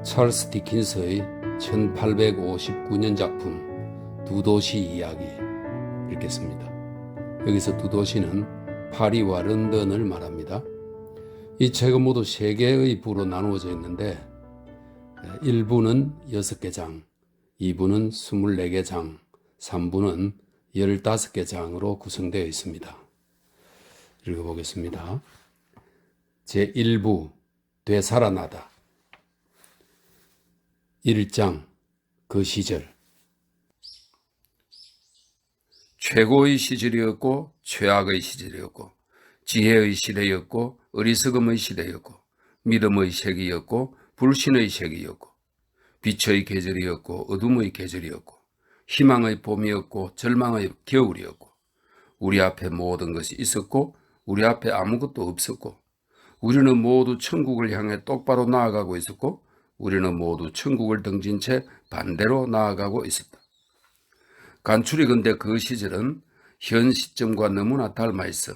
찰스 디킨스의 1859년 작품 두 도시 이야기 읽겠습니다. 여기서 두 도시는 파리와 런던을 말합니다. 이 책은 모두 3개의 부로 나누어져 있는데 1부는 6개 장, 2부는 24개 장, 3부는 15개 장으로 구성되어 있습니다. 읽어보겠습니다. 제1부 되살아나다. 1장 그 시절. 최고의 시절이었고 최악의 시절이었고 지혜의 시대였고 어리석음의 시대였고 믿음의 세기였고 불신의 세기였고 빛의 계절이었고 어둠의 계절이었고 희망의 봄이었고 절망의 겨울이었고 우리 앞에 모든 것이 있었고 우리 앞에 아무것도 없었고 우리는 모두 천국을 향해 똑바로 나아가고 있었고 우리는 모두 천국을 등진 채 반대로 나아가고 있었다. 간추리건대 그 시절은 현 시점과 너무나 닮아 있어.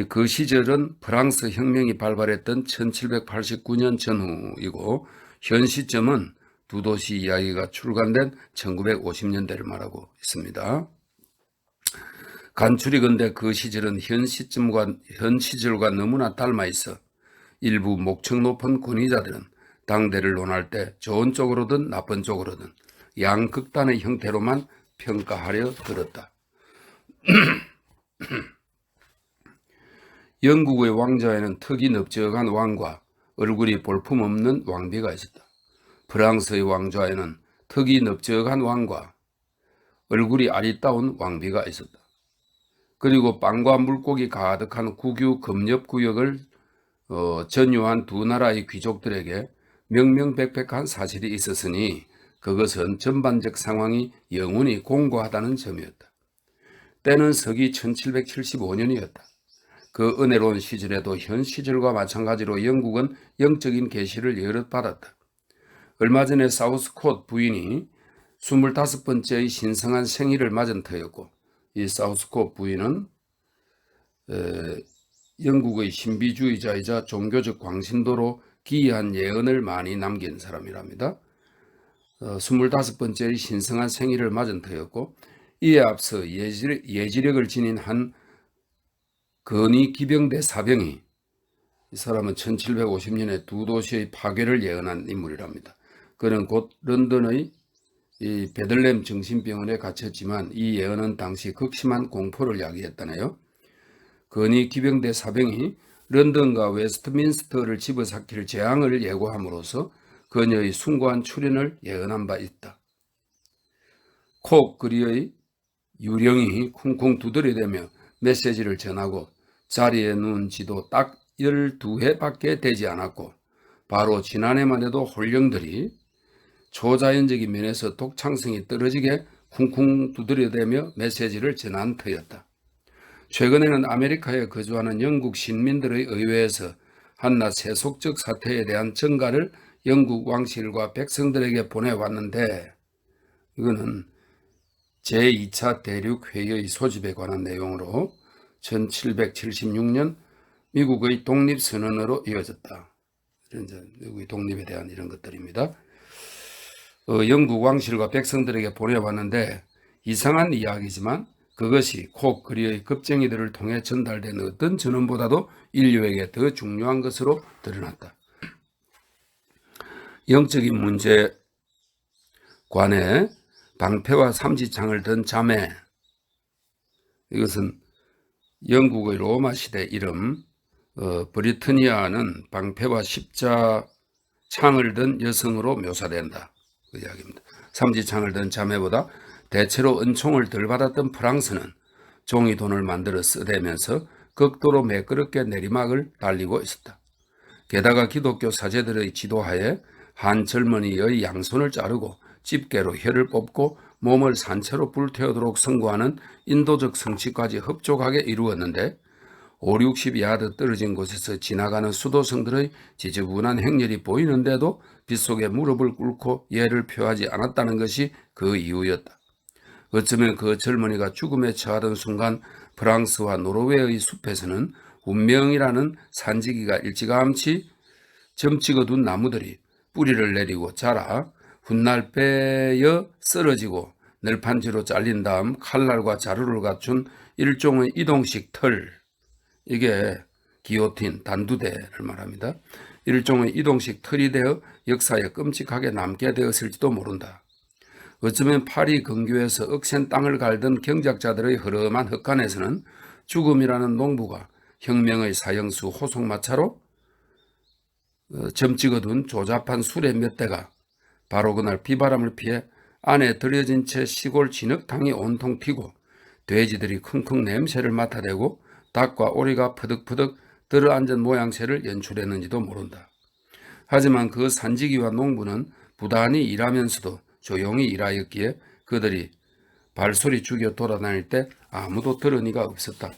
그 시절은 프랑스 혁명이 발발했던 1789년 전후이고 현 시점은 두 도시 이야기가 출간된 1950년대를 말하고 있습니다. 간추리건대 그 시절은 현 시절과 너무나 닮아 있어. 일부 목청 높은 권위자들은 당대를 논할 때 좋은 쪽으로든 나쁜 쪽으로든 양극단의 형태로만 평가하려 들었다. 영국의 왕좌에는 턱이 넓적한 왕과 얼굴이 볼품없는 왕비가 있었다. 프랑스의 왕좌에는 턱이 넓적한 왕과 얼굴이 아리따운 왕비가 있었다. 그리고 빵과 물고기 가득한 국유 금렵구역을 전유한 두 나라의 귀족들에게 명명백백한 사실이 있었으니 그것은 전반적 상황이 영원히 공고하다는 점이었다. 때는 서기 1775년이었다. 그 은혜로운 시절에도 현 시절과 마찬가지로 영국은 영적인 계시를 여럿 받았다. 얼마 전에 사우스콧 부인이 25번째의 신성한 생일을 맞은 터였고 이 사우스콧 부인은 영국의 신비주의자이자 종교적 광신도로 기이한 예언을 많이 남긴 사람이랍니다. 25번째의 신성한 생일을 맞은 터였고 이에 앞서 예지력을 지닌 한 건의 기병대 사병이 이 사람은 1750년에 두 도시의 파괴를 예언한 인물이랍니다. 그는 곧 런던의 이 베들렘 정신병원에 갇혔지만 이 예언은 당시 극심한 공포를 야기했다네요. 건의 기병대 사병이 런던과 웨스트민스터를 집어삼킬 재앙을 예고함으로써 그녀의 숭고한 출현을 예언한 바 있다. 콕 그리의 유령이 쿵쿵 두드려대며 메시지를 전하고 자리에 누운 지도 딱 12회밖에 되지 않았고 바로 지난해만 해도 홀령들이 초자연적인 면에서 독창성이 떨어지게 쿵쿵 두드려대며 메시지를 전한 터였다. 최근에는 아메리카에 거주하는 영국 신민들의 의회에서 한낱 세속적 사태에 대한 전가를 영국 왕실과 백성들에게 보내왔는데 이거는 제2차 대륙회의의 소집에 관한 내용으로 1776년 미국의 독립선언으로 이어졌다. 미국의 독립에 대한 이런 것들입니다. 영국 왕실과 백성들에게 보내왔는데 이상한 이야기지만 그것이 콕 그리의 급쟁이들을 통해 전달된 어떤 전언보다도 인류에게 더 중요한 것으로 드러났다. 영적인 문제 관에 방패와 삼지창을 든 자매, 이것은 영국의 로마 시대 이름 브리트니아는 방패와 십자창을 든 여성으로 묘사된다. 그 이야기입니다. 삼지창을 든 자매보다 대체로 은총을 덜 받았던 프랑스는 종이돈을 만들어 쓰대면서 극도로 매끄럽게 내리막을 달리고 있었다. 게다가 기독교 사제들의 지도하에 한 젊은이의 양손을 자르고 집게로 혀를 뽑고 몸을 산채로 불태우도록 선고하는 인도적 성취까지 흡족하게 이루었는데 50-60야드 떨어진 곳에서 지나가는 수도승들의 지저분한 행렬이 보이는데도 빗속에 무릎을 꿇고 예를 표하지 않았다는 것이 그 이유였다. 어쩌면 그 젊은이가 죽음에 처하던 순간 프랑스와 노르웨이의 숲에서는 운명이라는 산지기가 일찌감치 점찍어둔 나무들이 뿌리를 내리고 자라 훗날 빼어 쓰러지고 널판지로 잘린 다음 칼날과 자루를 갖춘 일종의 이동식 털, 이게 기요틴, 단두대를 말합니다. 일종의 이동식 털이 되어 역사에 끔찍하게 남게 되었을지도 모른다. 어쩌면 파리 근교에서 억센 땅을 갈던 경작자들의 흐름한 흑간에서는 죽음이라는 농부가 혁명의 사형수 호송마차로 점 찍어둔 조잡한 수레 몇 대가 바로 그날 비바람을 피해 안에 들여진 채 시골 진흙탕이 온통 튀고 돼지들이 킁킁 냄새를 맡아대고 닭과 오리가 퍼득퍼득 들어앉은 모양새를 연출했는지도 모른다. 하지만 그 산지기와 농부는 부단히 일하면서도 조용히 일하였기에 그들이 발소리 죽여 돌아다닐 때 아무도 들은 이가 없었다.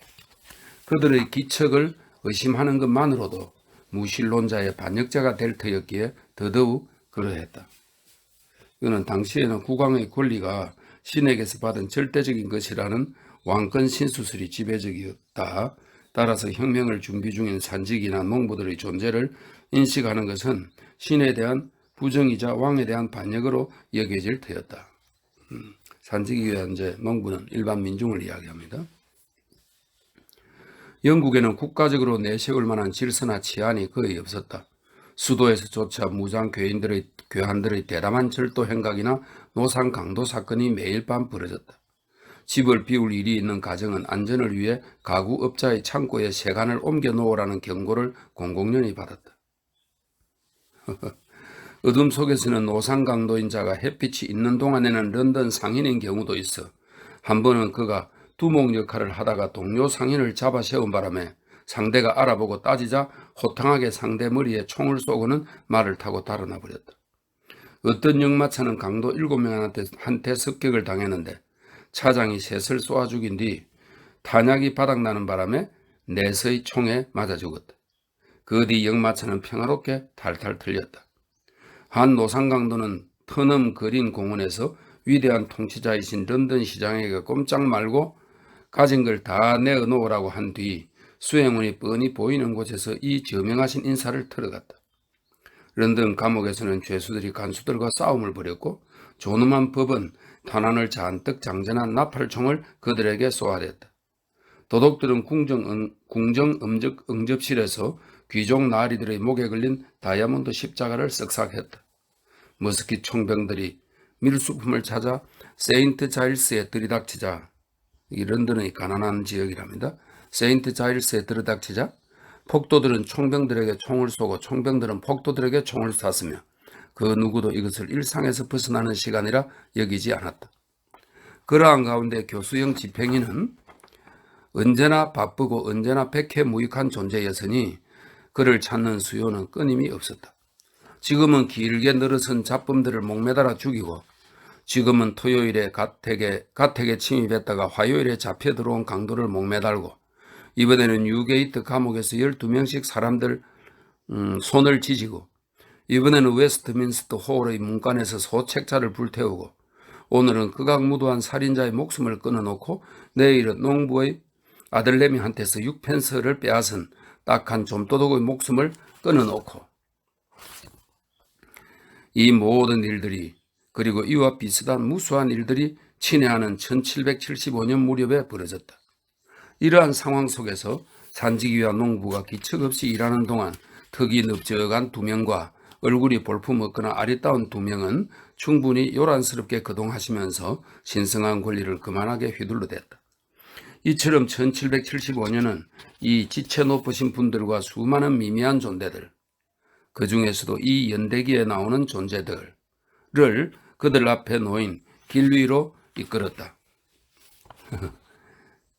그들의 기척을 의심하는 것만으로도 무신론자의 반역자가 될 터였기에 더더욱 그러했다. 이거는 당시에는 국왕의 권리가 신에게서 받은 절대적인 것이라는 왕권 신수설이 지배적이었다. 따라서 혁명을 준비 중인 산직이나 농부들의 존재를 인식하는 것은 신에 대한 부정이자 왕에 대한 반역으로 여겨질 터였다. 산직이와 이제 농부는 일반 민중을 이야기합니다. 영국에는 국가적으로 내세울 만한 질서나 치안이 거의 없었다. 수도에서조차 무장 교환들의 대담한 절도 행각이나 노상 강도 사건이 매일 밤 벌어졌다. 집을 비울 일이 있는 가정은 안전을 위해 가구업자의 창고에 세간을 옮겨 놓으라는 경고를 공공연히 받았다. 어둠 속에서는 노상 강도인 자가 햇빛이 있는 동안에는 런던 상인인 경우도 있어 한 번은 그가 두목 역할을 하다가 동료 상인을 잡아 세운 바람에 상대가 알아보고 따지자 호탕하게 상대 머리에 총을 쏘고는 말을 타고 달아나 버렸다. 어떤 역마차는 강도 7명한테 습격을 당했는데 차장이 셋을 쏘아 죽인 뒤 탄약이 바닥나는 바람에 넷의 총에 맞아 죽었다. 그 뒤 역마차는 평화롭게 탈탈 털렸다. 한 노상강도는 터넘 그린 공원에서 위대한 통치자이신 런던 시장에게 꼼짝 말고 가진 걸 다 내어놓으라고 한 뒤 수행원이 뻔히 보이는 곳에서 이 저명하신 인사를 털어갔다. 런던 감옥에서는 죄수들이 간수들과 싸움을 벌였고 존엄한 법은 탄환을 잔뜩 장전한 나팔총을 그들에게 쏘아댔다. 도둑들은 궁정 응접실에서 귀족 나리들의 목에 걸린 다이아몬드 십자가를 쓱싹했다. 머스킷 총병들이 밀수품을 찾아 세인트 자일스에 들이닥치자, 이 런던의 가난한 지역이랍니다. 세인트 자일스에 들이닥치자 폭도들은 총병들에게 총을 쏘고 총병들은 폭도들에게 총을 쐈으며 그 누구도 이것을 일상에서 벗어나는 시간이라 여기지 않았다. 그러한 가운데 교수형 집행인은 언제나 바쁘고 언제나 백해무익한 존재였으니 그를 찾는 수요는 끊임이 없었다. 지금은 길게 늘어선 잡범들을 목매달아 죽이고 지금은 토요일에 가택에 침입했다가 화요일에 잡혀 들어온 강도를 목매달고 이번에는 뉴게이트 감옥에서 12명씩 사람들 손을 지지고 이번에는 웨스트민스터 홀의 문간에서 소책자를 불태우고 오늘은 극악무도한 살인자의 목숨을 끊어놓고 내일은 농부의 아들내미한테서 6펜스를 빼앗은 딱한 좀도둑의 목숨을 끊어놓고 이 모든 일들이 그리고 이와 비슷한 무수한 일들이 친애하는 1775년 무렵에 벌어졌다. 이러한 상황 속에서 산지기와 농부가 기척 없이 일하는 동안 턱이 넓적한 두 명과 얼굴이 볼품없거나 아리따운 두 명은 충분히 요란스럽게 거동하시면서 신성한 권리를 거만하게 휘둘러댔다. 이처럼 1775년은 이 지체 높으신 분들과 수많은 미미한 존재들, 그 중에서도 이 연대기에 나오는 존재들을 그들 앞에 놓인 길 위로 이끌었다.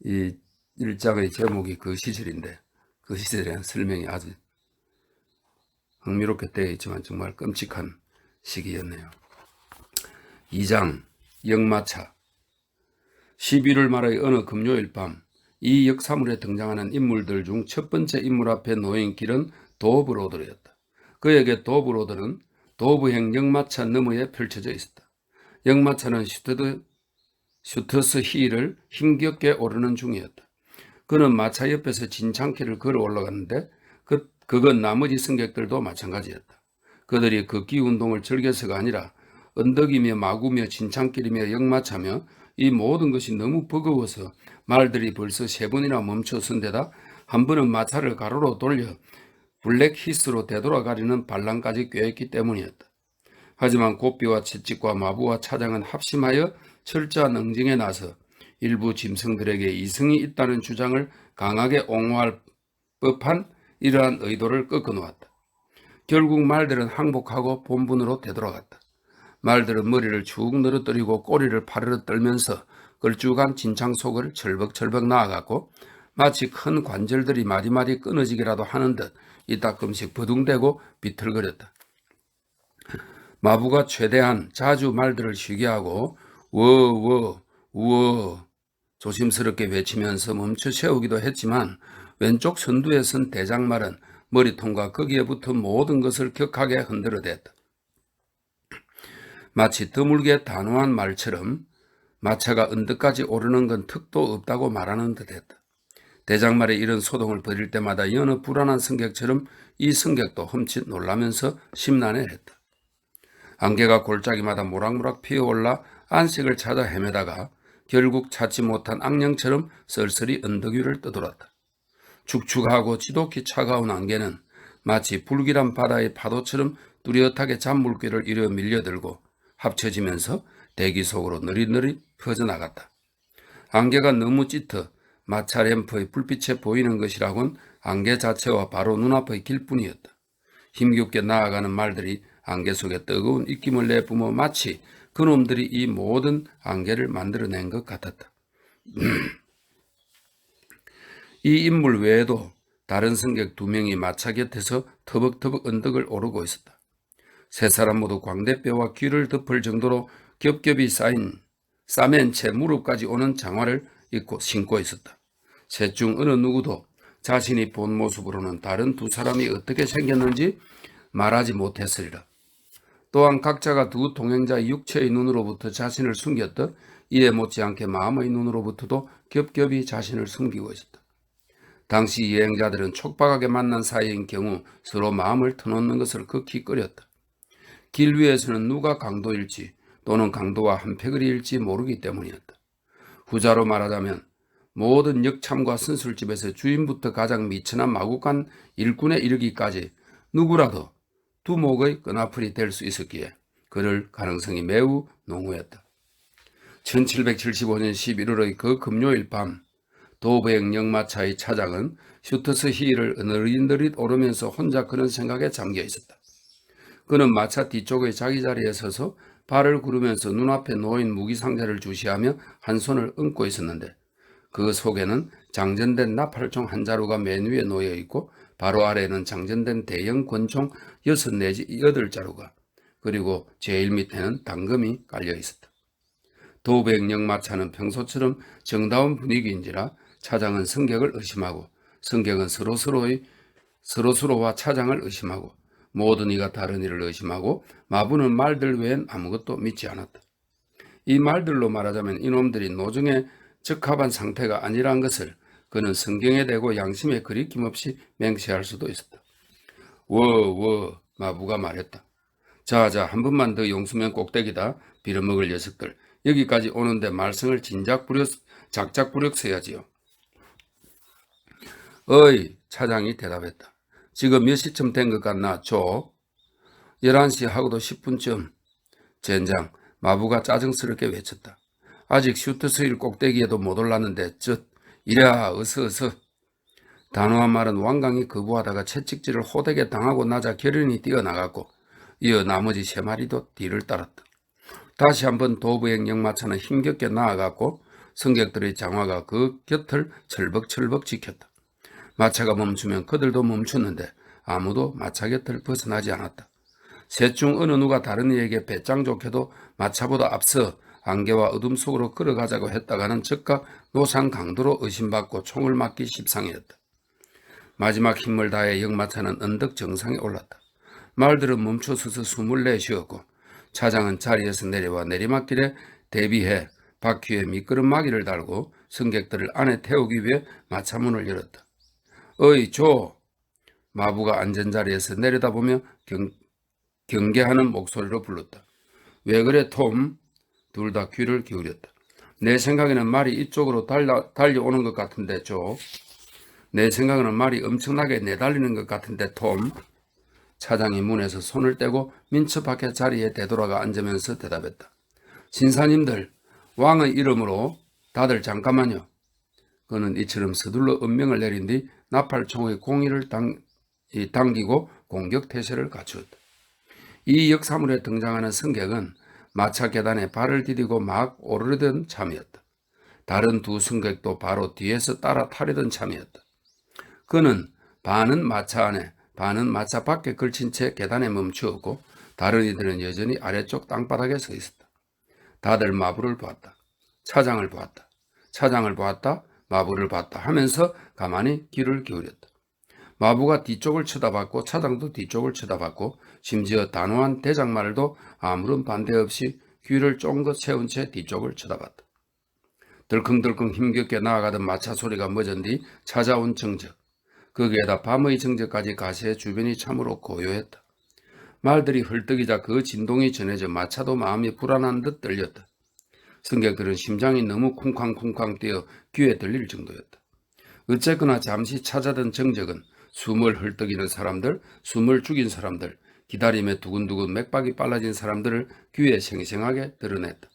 이 일장의 제목이 그 시절인데 그 시절에 대한 설명이 아주 흥미롭게 되어 있지만 정말 끔찍한 시기였네요. 2장 역마차. 11월 말의 어느 금요일 밤 이 역사물에 등장하는 인물들 중 첫 번째 인물 앞에 놓인 길은 도브로드였다. 그에게 도브로드는 도브행 역마차 너머에 펼쳐져 있었다. 역마차는 슈터스 힐을 힘겹게 오르는 중이었다. 그는 마차 옆에서 진창길을 걸어 올라갔는데 그건 나머지 승객들도 마찬가지였다. 그들이 걷기 운동을 즐겨서가 아니라 언덕이며 마구며 진창길이며 역마차며 이 모든 것이 너무 버거워서 말들이 벌써 3번이나 멈춰선 데다 한 번은 마차를 가로로 돌려 블랙히스로 되돌아가려는 반란까지 꾀했기 때문이었다. 하지만 고삐와 채찍과 마부와 차장은 합심하여 철저한 응징에 나서 일부 짐승들에게 이성이 있다는 주장을 강하게 옹호할 법한 이러한 의도를 꺾어놓았다. 결국 말들은 항복하고 본분으로 되돌아갔다. 말들은 머리를 축 늘어뜨리고 꼬리를 파르르 떨면서 걸쭉한 진창 속을 철벅철벅 나아갔고 마치 큰 관절들이 마디마디 끊어지기라도 하는 듯 이따금씩 버둥대고 비틀거렸다. 마부가 최대한 자주 말들을 쉬게 하고 워워 우어 조심스럽게 외치면서 멈춰 세우기도 했지만 왼쪽 선두에 선 대장말은 머리통과 거기에 붙은 모든 것을 격하게 흔들어댔다. 마치 드물게 단호한 말처럼 마차가 언덕까지 오르는 건 턱도 없다고 말하는 듯했다. 대장말이 이런 소동을 벌일 때마다 여느 불안한 승객처럼 이 승객도 흠칫 놀라면서 심란해했다. 안개가 골짜기마다 모락모락 피어올라 안식을 찾아 헤매다가 결국 찾지 못한 악령처럼 쓸쓸히 언덕 위를 떠돌았다. 축축하고 지독히 차가운 안개는 마치 불길한 바다의 파도처럼 뚜렷하게 잔물길을 이려 밀려들고 합쳐지면서 대기 속으로 느릿느릿 퍼져나갔다. 안개가 너무 짙어 마차 램프의 불빛에 보이는 것이라곤 안개 자체와 바로 눈앞의 길뿐이었다. 힘겹게 나아가는 말들이 안개 속에 뜨거운 입김을 내뿜어 마치 그놈들이 이 모든 안개를 만들어낸 것 같았다. 이 인물 외에도 다른 승객 2명이 마차 곁에서 터벅터벅 언덕을 오르고 있었다. 3사람 모두 광대뼈와 귀를 덮을 정도로 겹겹이 싸맨 채 무릎까지 오는 장화를 신고 있었다. 셋 중 어느 누구도 자신이 본 모습으로는 다른 2사람이 어떻게 생겼는지 말하지 못했으리라. 또한 각자가 두 동행자의 육체의 눈으로부터 자신을 숨겼듯 이에 못지않게 마음의 눈으로부터도 겹겹이 자신을 숨기고 있었다. 당시 여행자들은 촉박하게 만난 사이인 경우 서로 마음을 터놓는 것을 극히 꺼렸다. 길 위에서는 누가 강도일지 또는 강도와 한패거리일지 모르기 때문이었다. 후자로 말하자면 모든 역참과 선술집에서 주인부터 가장 미천한 마구간 일꾼에 이르기까지 누구라도 두목의 끈아풀이 될 수 있었기에 그럴 가능성이 매우 농후했다. 1775년 11월의 그 금요일 밤 도베행 역마차의 차장은 슈터스 히일을 느릿느릿 오르면서 혼자 그런 생각에 잠겨 있었다. 그는 마차 뒤쪽의 자기 자리에 서서 발을 구르면서 눈앞에 놓인 무기상자를 주시하며 한 손을 얹고 있었는데 그 속에는 장전된 나팔총 한 자루가 맨 위에 놓여 있고 바로 아래에는 장전된 대형 권총 6 내지 8자루가 그리고 제일 밑에는 당금이 깔려 있었다. 도백 역마차는 평소처럼 정다운 분위기인지라 차장은 승객을 의심하고 승객은 서로서로와 차장을 의심하고 모든 이가 다른 이를 의심하고 마부는 말들 외엔 아무것도 믿지 않았다. 이 말들로 말하자면 이놈들이 노정에 적합한 상태가 아니란 것을 그는 성경에 대고 양심에 거리낌 없이 맹세할 수도 있었다. 마부가 말했다. 자자 한 번만 더 용수면 꼭대기다. 빌어먹을 녀석들. 여기까지 오는데 말썽을 작작 부렸어야지요. 어이 차장이 대답했다. 지금 몇 시쯤 된 것 같나 조? 11시 하고도 10분쯤. 젠장 마부가 짜증스럽게 외쳤다. 아직 슈트스힐 꼭대기에도 못 올랐는데 이랴 어서. 단호한 말은 완강히 거부하다가 채찍질을 호되게 당하고 나자 결연히 뛰어나갔고 이어 나머지 3마리도 뒤를 따랐다. 다시 한번 도부행 역마차는 힘겹게 나아갔고 승객들의 장화가 그 곁을 철벅철벅 지켰다. 마차가 멈추면 그들도 멈췄는데 아무도 마차 곁을 벗어나지 않았다. 셋 중 어느 누가 다른 이에게 배짱 좋게도 마차보다 앞서 안개와 어둠 속으로 걸어가자고 했다가는 즉각 노상 강도로 의심받고 총을 맞기 십상이었다. 마지막 힘을 다해 역마차는 언덕 정상에 올랐다. 말들은 멈춰서서 숨을 내쉬었고 차장은 자리에서 내려와 내리막길에 대비해 바퀴에 미끄럼마기를 달고 승객들을 안에 태우기 위해 마차문을 열었다. 어이 조! 마부가 앉은 자리에서 내려다보며 경계하는 목소리로 불렀다. 왜 그래 톰? 둘 다 귀를 기울였다. 내 생각에는 말이 이쪽으로 달려오는 것 같은데 조. 내 생각에는 말이 엄청나게 내달리는 것 같은데 톰. 차장이 문에서 손을 떼고 민첩하게 자리에 되돌아가 앉으면서 대답했다. 신사님들, 왕의 이름으로 다들 잠깐만요. 그는 이처럼 서둘러 엄명을 내린 뒤 나팔총의 공의를 당기고 공격 태세를 갖추었다. 이 역사물에 등장하는 승객은 마차 계단에 발을 디디고 막 오르려던 참이었다. 다른 두 승객도 바로 뒤에서 따라 타려던 참이었다. 그는 반은 마차 안에 반은 마차 밖에 걸친 채 계단에 멈추었고 다른 이들은 여전히 아래쪽 땅바닥에 서 있었다. 다들 마부를 보았다. 차장을 보았다. 차장을 보았다. 마부를 봤다 하면서 가만히 귀를 기울였다. 마부가 뒤쪽을 쳐다봤고 차장도 뒤쪽을 쳐다봤고 심지어 단호한 대장말도 아무런 반대 없이 귀를 쫑긋 세운 채 뒤쪽을 쳐다봤다. 덜컹덜컹 힘겹게 나아가던 마차 소리가 멎은 뒤 찾아온 정적. 거기에다 밤의 정적까지 가시해 주변이 참으로 고요했다. 말들이 헐떡이자 그 진동이 전해져 마차도 마음이 불안한 듯 떨렸다. 승객들은 심장이 너무 쿵쾅쿵쾅 뛰어 귀에 들릴 정도였다. 어쨌거나 잠시 찾아든 정적은 숨을 헐떡이는 사람들, 숨을 죽인 사람들, 기다림에 두근두근 맥박이 빨라진 사람들을 귀에 생생하게 드러냈다.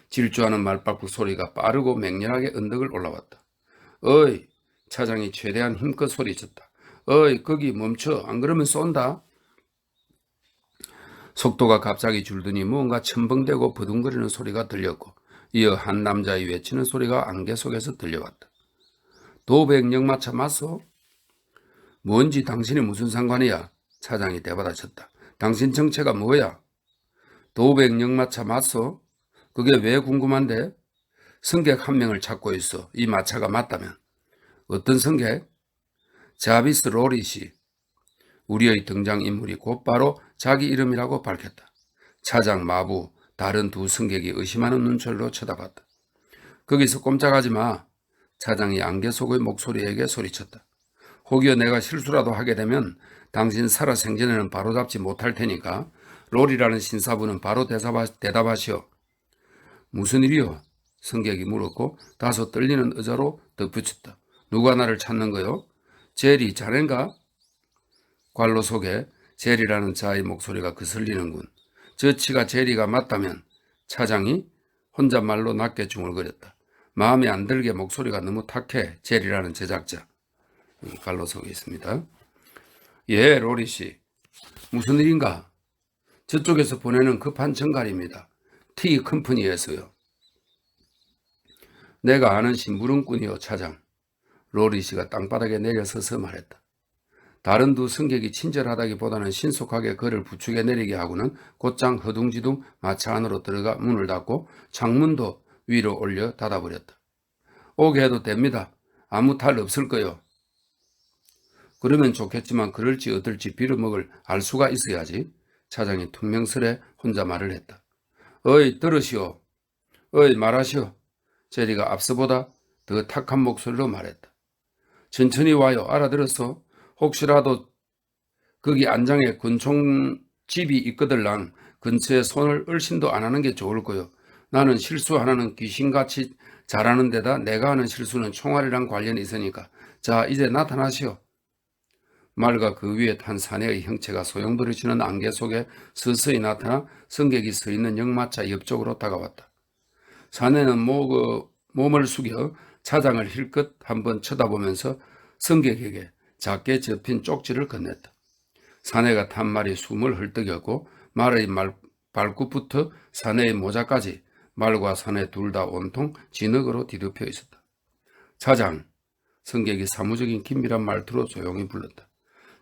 질주하는 말발굽 소리가 빠르고 맹렬하게 언덕을 올라왔다. 어이! 차장이 최대한 힘껏 소리쳤다. 어이! 거기 멈춰! 안 그러면 쏜다! 속도가 갑자기 줄더니 무언가 첨벙대고 버둥거리는 소리가 들렸고 이어 한 남자의 외치는 소리가 안개 속에서 들려왔다. 도백역마차 맞소? 뭔지 당신이 무슨 상관이야? 차장이 대받아쳤다. 당신 정체가 뭐야? 도백역마차 맞소? 그게 왜 궁금한데? 승객 한 명을 찾고 있어. 이 마차가 맞다면. 어떤 승객? 자비스 로릿이. 우리의 등장인물이 곧바로 자기 이름이라고 밝혔다. 차장, 마부, 다른 두 승객이 의심하는 눈초리로 쳐다봤다. 거기서 꼼짝하지 마. 차장이 안개 속의 목소리에게 소리쳤다. 혹여 내가 실수라도 하게 되면 당신 살아생전에는 바로잡지 못할 테니까 롤이라는 신사부는 바로 대답하시오. 무슨 일이요? 승객이 물었고 다소 떨리는 의자로 덧붙였다. 누가 나를 찾는 거요? 제리, 자넨가? 관로 속에 제리라는 자의 목소리가 거슬리는군. 저치가 제리가 맞다면 차장이 혼잣말로 낮게 중얼거렸다. 마음에 안 들게 목소리가 너무 탁해. 제리라는 제작자. 관로 속에 있습니다. 예, 로리 씨. 무슨 일인가? 저쪽에서 보내는 급한 전갈입니다. 티 컴퍼니에서요. 내가 아는 심부름꾼이요, 차장. 로리 씨가 땅바닥에 내려서서 말했다. 다른 두 승객이 친절하다기보다는 신속하게 그를 부축해 내리게 하고는 곧장 허둥지둥 마차 안으로 들어가 문을 닫고 창문도 위로 올려 닫아버렸다. 오게 해도 됩니다. 아무 탈 없을 거요. 그러면 좋겠지만 그럴지 어떨지 빌어먹을 알 수가 있어야지. 차장이 퉁명스레 혼자 말을 했다. 어이, 들으시오. 어이, 말하시오. 제리가 앞서보다 더 탁한 목소리로 말했다. 천천히 와요. 알아들었어? 혹시라도 거기 안장에 권총집이 있거들랑 근처에 손을 얼씬도 안 하는 게 좋을 거요. 나는 실수 하나는 귀신같이 잘하는 데다 내가 하는 실수는 총알이랑 관련이 있으니까. 자, 이제 나타나시오. 말과 그 위에 탄 사내의 형체가 소용돌이 치는 안개 속에 서서히 나타나 승객이 서 있는 역마차 옆쪽으로 다가왔다. 사내는 몸을 숙여 차장을 힐끗 한번 쳐다보면서 승객에게 작게 접힌 쪽지를 건넸다. 사내가 탄 말이 숨을 헐떡였고 말의 발굽부터 사내의 모자까지 말과 사내 둘 다 온통 진흙으로 뒤덮여 있었다. 차장, 승객이 사무적인 긴밀한 말투로 조용히 불렀다.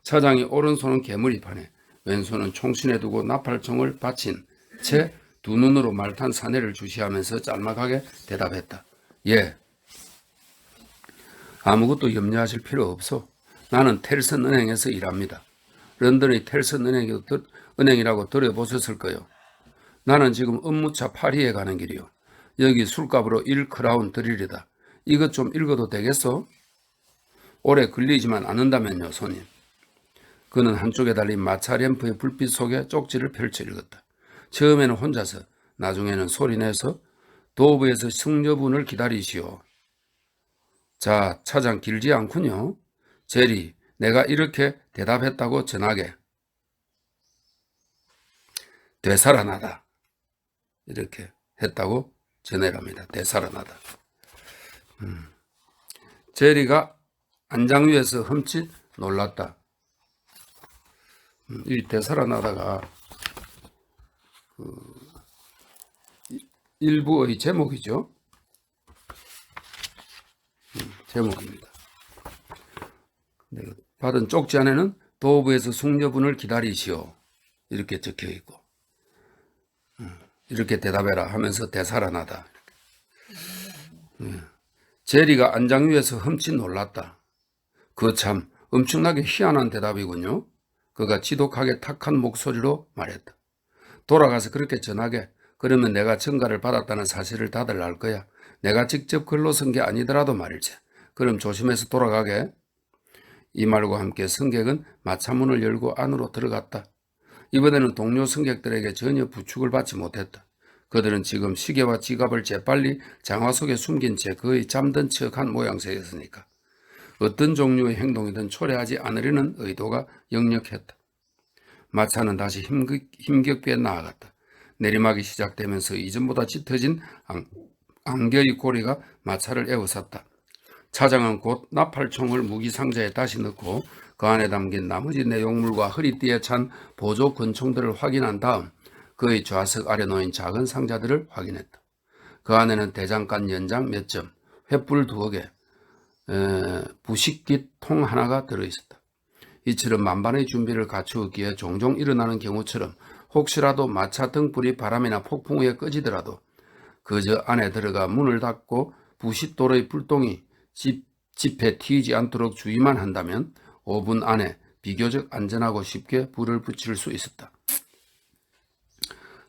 차장이 오른손은 개머리판에 왼손은 총신에 두고 나팔총을 받친 채 두 눈으로 말탄 사내를 주시하면서 짤막하게 대답했다. 예. 아무것도 염려하실 필요 없어. 나는 텔슨 은행에서 일합니다. 런던의 텔슨 은행이라고 들어보셨을 거요. 나는 지금 업무차 파리에 가는 길이요. 여기 술값으로 1크라운 드리리다. 이것 좀 읽어도 되겠어? 오래 걸리지만 않는다면요, 손님. 그는 한쪽에 달린 마차 램프의 불빛 속에 쪽지를 펼쳐 읽었다. 처음에는 혼자서, 나중에는 소리내서 도읍에서 승려분을 기다리시오. 자, 차장 길지 않군요. 제리, 내가 이렇게 대답했다고 전하게. 되살아나다. 이렇게 했다고 전해랍니다. 되살아나다. 제리가 안장 위에서 흠칫 놀랐다. 이 되살아나다가 일부의 제목이죠. 제목입니다. 받은 쪽지 안에는 도읍에서 숙녀분을 기다리시오. 이렇게 적혀 있고, 이렇게 대답해라 하면서 되살아나다. 제리가 안장 위에서 흠칫 놀랐다. 그거 참 엄청나게 희한한 대답이군요. 그가 지독하게 탁한 목소리로 말했다. 돌아가서 그렇게 전하게. 그러면 내가 전가를 받았다는 사실을 다들 알 거야. 내가 직접 글로 쓴 게 아니더라도 말일지. 그럼 조심해서 돌아가게. 이 말과 함께 승객은 마차문을 열고 안으로 들어갔다. 이번에는 동료 승객들에게 전혀 부축을 받지 못했다. 그들은 지금 시계와 지갑을 재빨리 장화 속에 숨긴 채 거의 잠든 척한 모양새였으니까 어떤 종류의 행동이든 초래하지 않으려는 의도가 역력했다. 마차는 다시 힘겹게 나아갔다. 내리막이 시작되면서 이전보다 짙어진 안개의 고리가 마차를 에워쌌다. 차장은 곧 나팔총을 무기상자에 다시 넣고 그 안에 담긴 나머지 내용물과 허리띠에 찬 보조 권총들을 확인한 다음 그의 좌석 아래 놓인 작은 상자들을 확인했다. 그 안에는 대장간 연장 몇 점, 횃불 2개, 부식깃 통 하나가 들어있었다. 이처럼 만반의 준비를 갖추었기에 종종 일어나는 경우처럼 혹시라도 마차 등불이 바람이나 폭풍 후에 꺼지더라도 그저 안에 들어가 문을 닫고 부싯돌의 불똥이 집에 튀지 않도록 주의만 한다면 5분 안에 비교적 안전하고 쉽게 불을 붙일 수 있었다.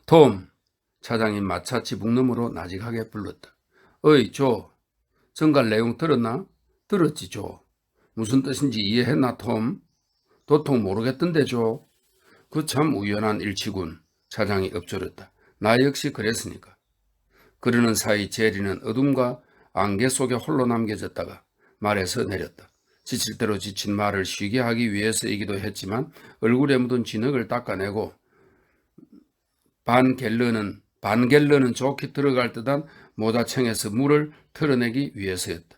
톰, 차장이 마차 지붕 너머로 나직하게 불렀다. 어이, 조, 전갈 내용 들었나? 들었지, 조. 무슨 뜻인지 이해했나, 톰? 도통 모르겠던데, 조. 그 참 우연한 일치군. 차장이 엎조렸다. 나 역시 그랬으니까. 그러는 사이 제리는 어둠과 안개 속에 홀로 남겨졌다가 말에서 내렸다. 지칠 대로 지친 말을 쉬게 하기 위해서이기도 했지만 얼굴에 묻은 진흙을 닦아내고 반 갤런은 좋게 들어갈 듯한 모자청에서 물을 털어내기 위해서였다.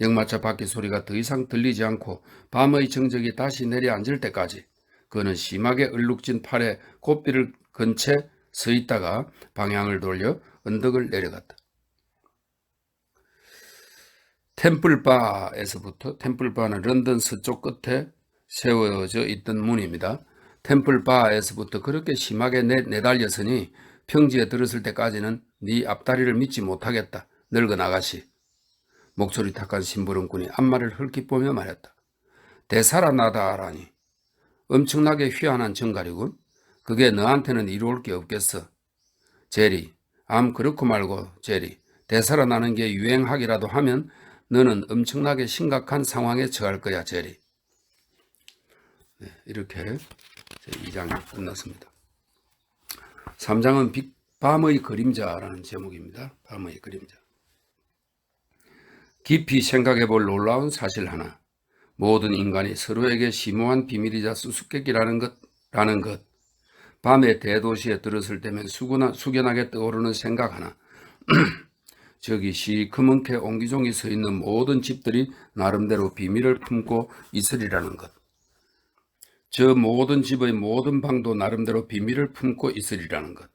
역마차 바퀴 소리가 더 이상 들리지 않고 밤의 정적이 다시 내려앉을 때까지 그는 심하게 얼룩진 팔에 고삐를 건 채 서 있다가 방향을 돌려 언덕을 내려갔다. 템플바에서부터, 템플바는 런던 서쪽 끝에 세워져 있던 문입니다. 템플바에서부터 그렇게 심하게 내달렸으니 평지에 들었을 때까지는 네 앞다리를 믿지 못하겠다. 늙은 아가씨. 목소리 탁한 심부름꾼이 앞말을 헐깃 보며 말했다. 되살아나다라니. 엄청나게 희한한 정갈이군. 그게 너한테는 이루어올 게 없겠어. 제리, 그렇고 말고 제리. 되살아나는 게 유행하기라도 하면 너는 엄청나게 심각한 상황에 처할 거야, 제리. 네, 이렇게 2장이 끝났습니다. 3장은 밤의 그림자라는 제목입니다. 밤의 그림자. 깊이 생각해 볼 놀라운 사실 하나. 모든 인간이 서로에게 심오한 비밀이자 수수께끼라는 것. 밤에 대도시에 들었을 때면 숙연하게 떠오르는 생각 하나. 저기 시커멓게 옹기종이 서 있는 모든 집들이 나름대로 비밀을 품고 있으리라는 것. 저 모든 집의 모든 방도 나름대로 비밀을 품고 있으리라는 것.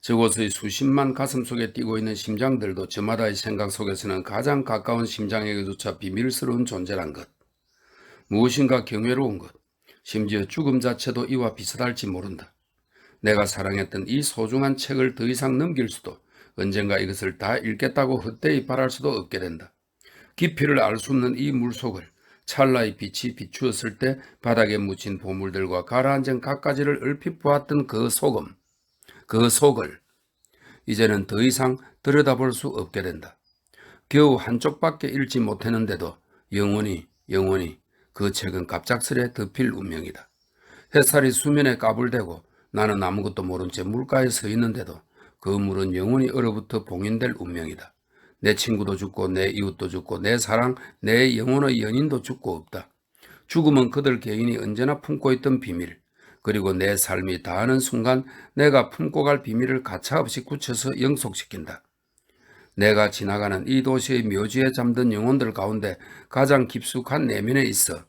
저곳의 수십만 가슴 속에 뛰고 있는 심장들도 저마다의 생각 속에서는 가장 가까운 심장에게조차 비밀스러운 존재란 것. 무엇인가 경외로운 것. 심지어 죽음 자체도 이와 비슷할지 모른다. 내가 사랑했던 이 소중한 책을 더 이상 넘길 수도 언젠가 이것을 다 읽겠다고 헛되이 바랄 수도 없게 된다. 깊이를 알 수 없는 이 물속을 찰나의 빛이 비추었을 때 바닥에 묻힌 보물들과 가라앉은 갖가지를 얼핏 보았던 그 속을 이제는 더 이상 들여다볼 수 없게 된다. 겨우 한쪽밖에 읽지 못했는데도 영원히 그 책은 갑작스레 덮일 운명이다. 햇살이 수면에 까불대고 나는 아무것도 모른 채 물가에 서 있는데도 그 물은 영원히 얼어붙어 봉인될 운명이다. 내 친구도 죽고 내 이웃도 죽고 내 사랑, 내 영혼의 연인도 죽고 없다. 죽음은 그들 개인이 언제나 품고 있던 비밀, 그리고 내 삶이 다하는 순간 내가 품고 갈 비밀을 가차없이 굳혀서 영속시킨다. 내가 지나가는 이 도시의 묘지에 잠든 영혼들 가운데 가장 깊숙한 내면에 있어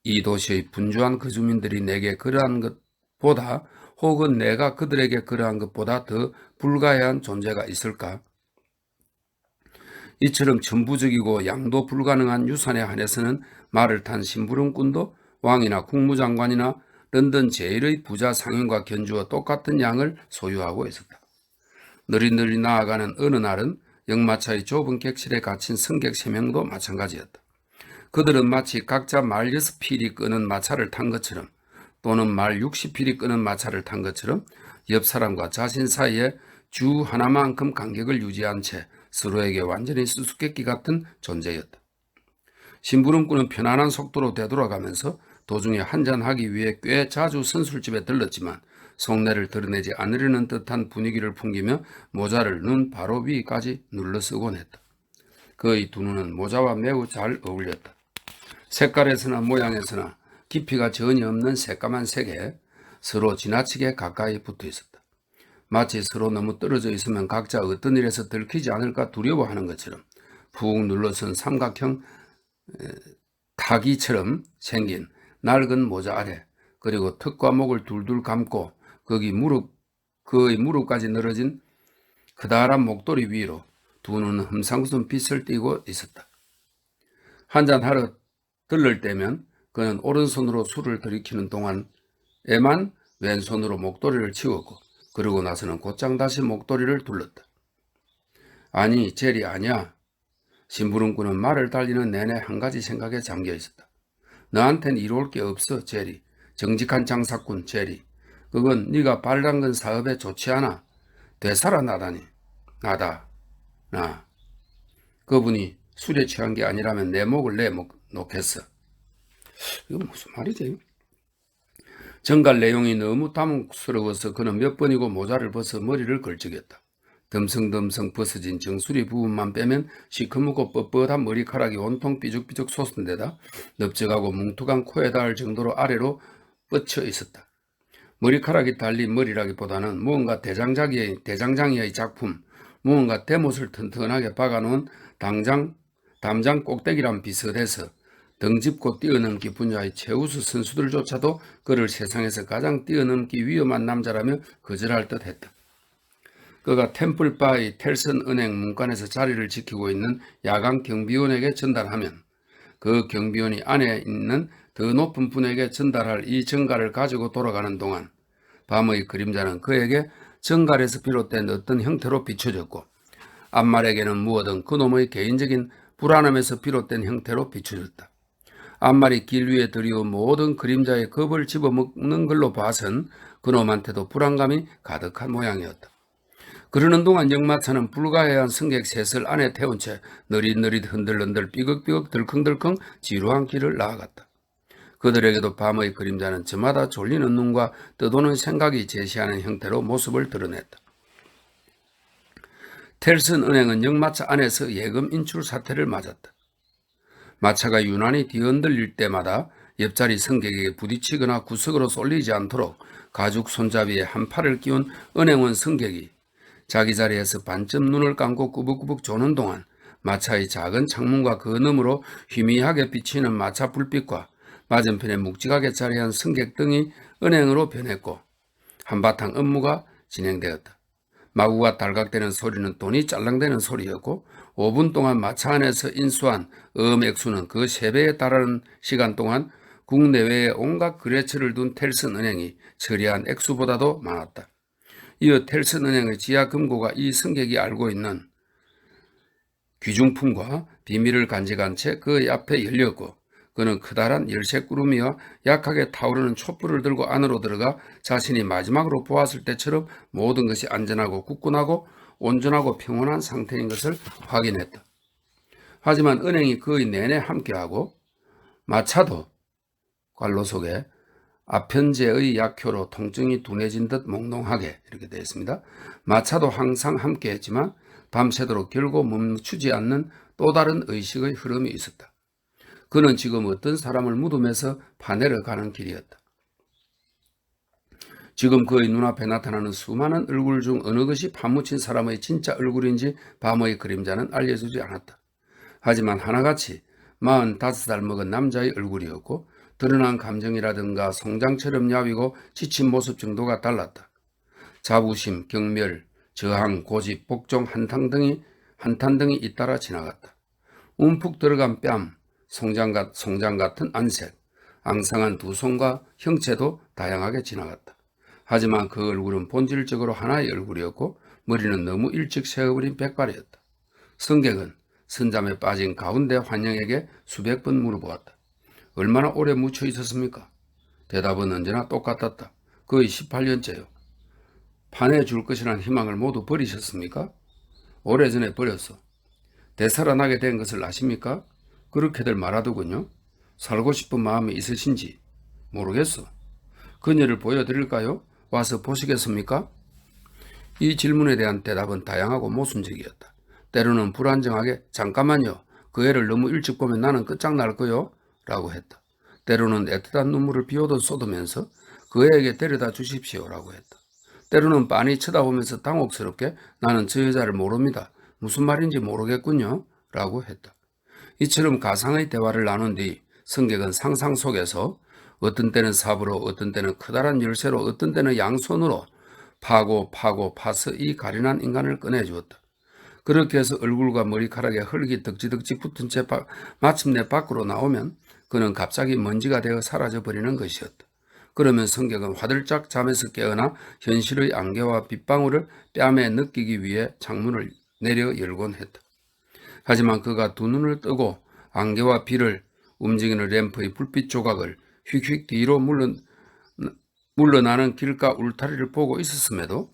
이 도시의 분주한 그 주민들이 내게 그러한 것보다 혹은 내가 그들에게 그러한 것보다 더 불가해한 존재가 있을까? 이처럼 천부적이고 양도 불가능한 유산에 한해서는 말을 탄 심부름꾼도 왕이나 국무장관이나 런던 제일의 부자 상인과 견주어 똑같은 양을 소유하고 있었다. 느릿느릿 나아가는 어느 날은 역마차의 좁은 객실에 갇힌 승객 3명도 마찬가지였다. 그들은 마치 각자 말 6필이 끄는 마차를 탄 것처럼 또는 말 60필이 끄는 마차를 탄 것처럼 옆 사람과 자신 사이에 주 하나만큼 간격을 유지한 채 서로에게 완전히 수수께끼 같은 존재였다. 심부름꾼은 편안한 속도로 되돌아가면서 도중에 한잔하기 위해 꽤 자주 선술집에 들렀지만 속내를 드러내지 않으려는 듯한 분위기를 풍기며 모자를 눈 바로 위까지 눌러쓰곤 했다. 그의 두 눈은 모자와 매우 잘 어울렸다. 색깔에서나 모양에서나 깊이가 전혀 없는 새까만 색에 서로 지나치게 가까이 붙어 있었다. 마치 서로 너무 떨어져 있으면 각자 어떤 일에서 들키지 않을까 두려워하는 것처럼 푹 눌러선 삼각형 타기처럼 생긴 낡은 모자 아래, 그리고 턱과 목을 둘둘 감고 그의 무릎까지 늘어진 크다란 목도리 위로 두 눈은 흠상스러운 빛을 띠고 있었다. 한잔하러 들를 때면 그는 오른손으로 술을 들이키는 동안에만 왼손으로 목도리를 치웠고 그러고 나서는 곧장 다시 목도리를 둘렀다. 아니, 제리 아니야. 심부름꾼은 말을 달리는 내내 한 가지 생각에 잠겨 있었다. 너한텐 이로울 게 없어, 제리. 정직한 장사꾼, 제리. 그건 네가 발담근 사업에 좋지 않아. 되살아나다니. 나. 그분이 술에 취한 게 아니라면 내 목을 내놓겠어. 이거 무슨 말이지? 정갈 내용이 너무 담혹스러워서 그는 몇 번이고 모자를 벗어 머리를 걸쩍였다. 덤성덤성 벗어진 정수리 부분만 빼면 시커멓고 뻣뻣한 머리카락이 온통 삐죽삐죽 솟은 데다 넓적하고 뭉툭한 코에 닿을 정도로 아래로 뻗쳐 있었다. 머리카락이 달린 머리라기보다는 무언가 대장장이의 작품, 무언가 대못을 튼튼하게 박아놓은 담장 꼭대기랑 비슷해서 덩짚고 뛰어넘기 분야의 최우수 선수들조차도 그를 세상에서 가장 뛰어넘기 위험한 남자라며 거절할 듯했다. 그가 템플바의 텔슨 은행 문간에서 자리를 지키고 있는 야간 경비원에게 전달하면 그 경비원이 안에 있는 더 높은 분에게 전달할 이 전갈을 가지고 돌아가는 동안 밤의 그림자는 그에게 전갈에서 비롯된 어떤 형태로 비춰졌고 암말에게는 무엇든 그놈의 개인적인 불안함에서 비롯된 형태로 비춰졌다. 암말이 길 위에 들이온 모든 그림자의 겁을 집어먹는 걸로 봐선 그놈한테도 불안감이 가득한 모양이었다. 그러는 동안 역마차는 불가해한 승객 셋을 안에 태운 채 느릿느릿 흔들흔들 삐걱삐걱 덜컹덜컹 지루한 길을 나아갔다. 그들에게도 밤의 그림자는 저마다 졸리는 눈과 떠도는 생각이 제시하는 형태로 모습을 드러냈다. 텔슨 은행은 역마차 안에서 예금 인출 사태를 맞았다. 마차가 유난히 뒤흔들릴 때마다 옆자리 승객에게 부딪히거나 구석으로 쏠리지 않도록 가죽 손잡이에 한 팔을 끼운 은행원 승객이 자기 자리에서 반쯤 눈을 감고 꾸벅꾸벅 조는 동안 마차의 작은 창문과 그 너머로 희미하게 비치는 마차 불빛과 맞은편에 묵직하게 자리한 승객 등이 은행으로 변했고 한바탕 업무가 진행되었다. 마구가 달각대는 소리는 돈이 짤랑대는 소리였고 5분 동안 마차 안에서 인수한 액수는 그 3배에 달하는 시간 동안 국내외에 온갖 거래처를 둔 텔슨 은행이 처리한 액수보다도 많았다. 이어 텔슨 은행의 지하 금고가 이 승객이 알고 있는 귀중품과 비밀을 간직한 채 그 앞에 열렸고 그는 커다란 열쇠구름이와 약하게 타오르는 촛불을 들고 안으로 들어가 자신이 마지막으로 보았을 때처럼 모든 것이 안전하고 굳건하고 온전하고 평온한 상태인 것을 확인했다. 하지만 은행이 거의 내내 함께하고 마차도 관로 속에 아편제의 약효로 통증이 둔해진 듯 몽롱하게 이렇게 되어 있습니다. 마차도 항상 함께했지만 밤새도록 결국 멈추지 않는 또 다른 의식의 흐름이 있었다. 그는 지금 어떤 사람을 무덤에서 파내러 가는 길이었다. 지금 그의 눈앞에 나타나는 수많은 얼굴 중 어느 것이 파묻힌 사람의 진짜 얼굴인지 밤의 그림자는 알려주지 않았다. 하지만 하나같이 45살 먹은 남자의 얼굴이었고 드러난 감정이라든가 성장처럼 야위고 지친 모습 정도가 달랐다. 자부심, 경멸, 저항, 고집, 복종, 한탄 등이 잇따라 지나갔다. 움푹 들어간 뺨, 송장 같은 안색, 앙상한 두 손과 형체도 다양하게 지나갔다. 하지만 그 얼굴은 본질적으로 하나의 얼굴이었고 머리는 너무 일찍 세어버린 백발이었다. 성객은 선잠에 빠진 가운데 환영에게 수백 번 물어보았다. 얼마나 오래 묻혀 있었습니까? 대답은 언제나 똑같았다. 거의 18년째요. 파내줄 것이라는 희망을 모두 버리셨습니까? 오래전에 버렸어. 되살아나게 된 것을 아십니까? 그렇게들 말하더군요. 살고 싶은 마음이 있으신지 모르겠어. 그녀를 보여드릴까요? 와서 보시겠습니까? 이 질문에 대한 대답은 다양하고 모순적이었다. 때로는 불안정하게 잠깐만요. 그 애를 너무 일찍 보면 나는 끝장날 거요. 라고 했다. 때로는 애틋한 눈물을 비오듯 쏟으면서 그 애에게 데려다 주십시오. 라고 했다. 때로는 빤히 쳐다보면서 당혹스럽게 나는 저 여자를 모릅니다. 무슨 말인지 모르겠군요. 라고 했다. 이처럼 가상의 대화를 나눈 뒤 성객은 상상 속에서 어떤 때는 삽으로 어떤 때는 커다란 열쇠로 어떤 때는 양손으로 파서 이 가련한 인간을 꺼내주었다. 그렇게 해서 얼굴과 머리카락에 흙이 덕지덕지 붙은 채 마침내 밖으로 나오면 그는 갑자기 먼지가 되어 사라져버리는 것이었다. 그러면 성격은 화들짝 잠에서 깨어나 현실의 안개와 빗방울을 뺨에 느끼기 위해 창문을 내려 열곤 했다. 하지만 그가 두 눈을 뜨고 안개와 비를 움직이는 램프의 불빛 조각을 휙휙 뒤로 물러나는 길가 울타리를 보고 있었음에도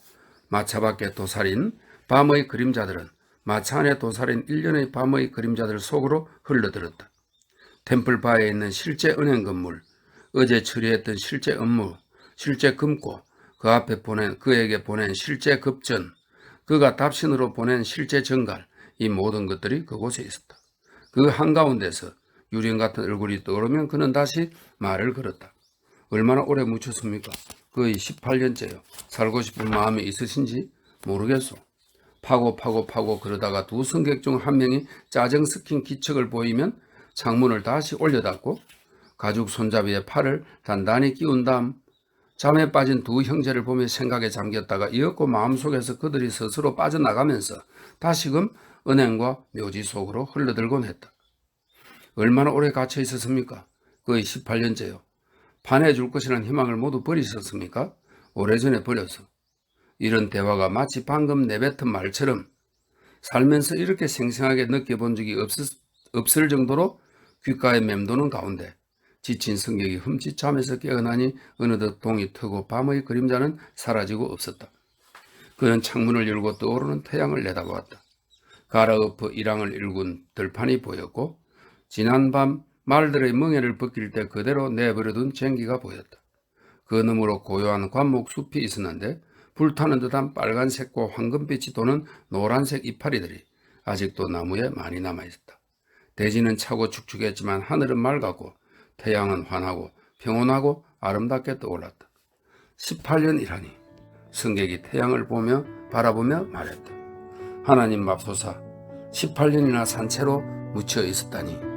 마차 밖에 도사린 밤의 그림자들은 마차 안에 도사린 일련의 밤의 그림자들 속으로 흘러들었다. 템플바에 있는 실제 은행 건물, 어제 처리했던 실제 업무, 실제 금고, 그에게 보낸 실제 급전, 그가 답신으로 보낸 실제 전갈, 이 모든 것들이 그곳에 있었다. 그 한가운데서 유령 같은 얼굴이 떠오르면 그는 다시 말을 걸었다. 얼마나 오래 묻혔습니까? 거의 18년째요. 살고 싶은 마음이 있으신지 모르겠소. 파고 그러다가 두 승객 중 한 명이 짜증 섞인 기척을 보이면 창문을 다시 올려닫고 가죽 손잡이에 팔을 단단히 끼운 다음 잠에 빠진 두 형제를 보며 생각에 잠겼다가 이윽고 마음속에서 그들이 스스로 빠져나가면서 다시금 은행과 묘지 속으로 흘러들곤 했다. 얼마나 오래 갇혀 있었습니까? 거의 18년째요. 반해줄 것이라는 희망을 모두 버리셨습니까? 오래전에 버렸어. 이런 대화가 마치 방금 내뱉은 말처럼 살면서 이렇게 생생하게 느껴본 적이 없을 정도로 귓가에 맴도는 가운데 지친 성격이 흠칫 잠에서 깨어나니 어느덧 동이 트고 밤의 그림자는 사라지고 없었다. 그는 창문을 열고 떠오르는 태양을 내다보았다. 갈아엎어 일왕을 일군 들판이 보였고 지난밤 말들의 멍에를 벗길 때 그대로 내버려둔 쟁기가 보였다. 그 너머로 고요한 관목 숲이 있었는데 불타는 듯한 빨간색과 황금빛이 도는 노란색 이파리들이 아직도 나무에 많이 남아있었다. 대지는 차고 축축했지만 하늘은 맑았고 태양은 환하고 평온하고 아름답게 떠올랐다. 18년이라니. 성객이 태양을 바라보며 말했다. 하나님 맙소사, 18년이나 산채로 묻혀 있었다니.